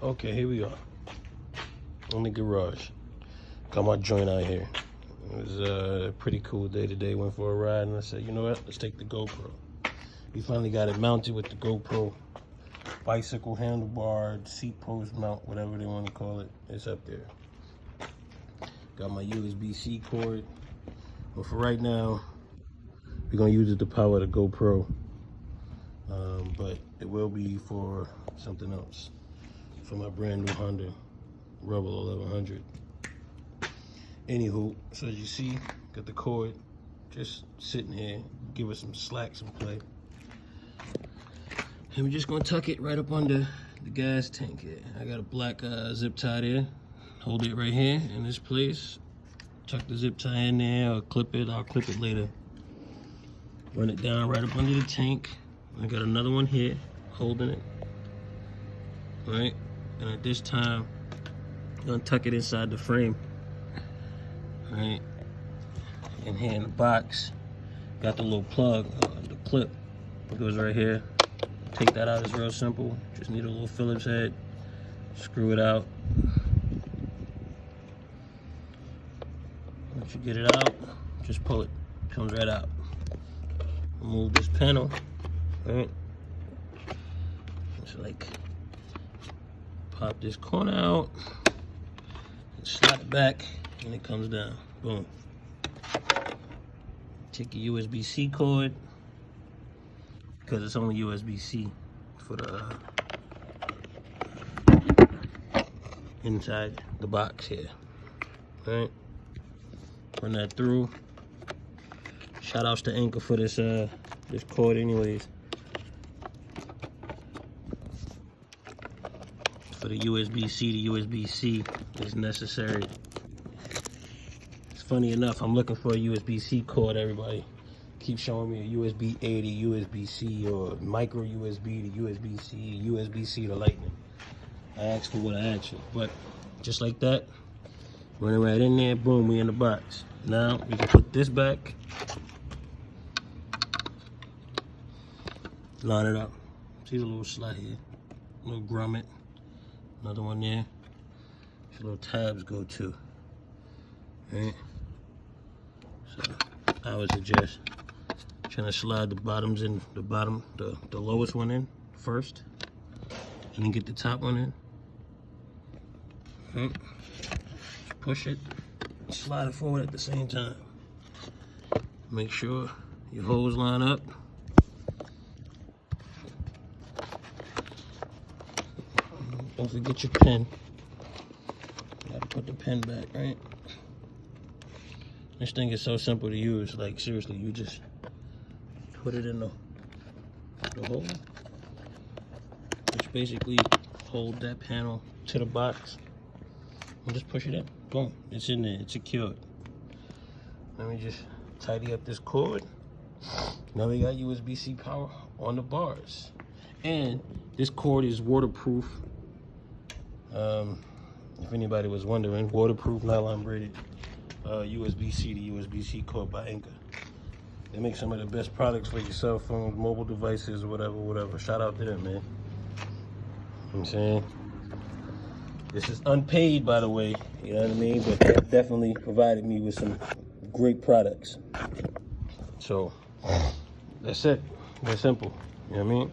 Okay, here we are in the garage. Got my joint out here. It was a pretty cool day today. Went for a ride and I said, you know what, let's take the GoPro. We finally got it mounted with the GoPro bicycle handlebar, seat post mount, whatever they want to call it. It's up there. Got my USB-C cord. But for right now, we're gonna use it to power the GoPro. But it will be for something else. For my brand new Honda Rebel 1100. Anywho, so as you see, got the cord just sitting here, give it some slack, some play. And we're just gonna tuck it right up under the gas tank here. I got a black zip tie there. Hold it right here in this place. Tuck the zip tie in there, or clip it, I'll clip it later. Run it down right up under the tank. I got another one here, holding it. All right, and at this time, I'm gonna tuck it inside the frame. All right, and here in the box, got the little plug, the clip. It goes right here. Take that out, it's real simple. Just need a little Phillips head, screw it out. Once you get it out, just pull it, comes right out. Remove this panel, right? Just like pop this corner out, and slide it back, and it comes down. Boom. Take your USB-C cord, because it's only USB-C for the inside the box here. Right? Run that through. Shout outs to Anker for this this cord anyways. For the USB-C to USB-C is necessary. It's funny enough, I'm looking for a USB-C cord, everybody. Keep showing me a USB-A to USB-C or micro USB to USB-C, USB-C to lightning. I asked for what I asked for, but just like that, run it right in there, boom, we in the box. Now we can put this back, line it up. See the little slot here, a little grommet, another one there. These little tabs go to, right? So I would suggest trying to slide the bottoms in, the lowest one in first, and then get the top one in. Right. Push it, slide it forward at the same time. Make sure your holes line up. Don't forget your pin. You gotta put the pin back, right? This thing is so simple to use, like seriously, you just put it in the hole, which basically hold that panel to the box, and just push it in. Boom, it's in there, it's secured. Let me just tidy up this cord. Now we got USB-C power on the bars. And this cord is waterproof. If anybody was wondering, waterproof, nylon braided USB-C to USB-C cord by Anker. They make some of the best products for your cell phones, mobile devices, whatever. Shout out to them, man. You know what I'm saying? This is unpaid, by the way, you know what I mean? But they definitely provided me with some great products. So, that's it. That's simple, you know what I mean?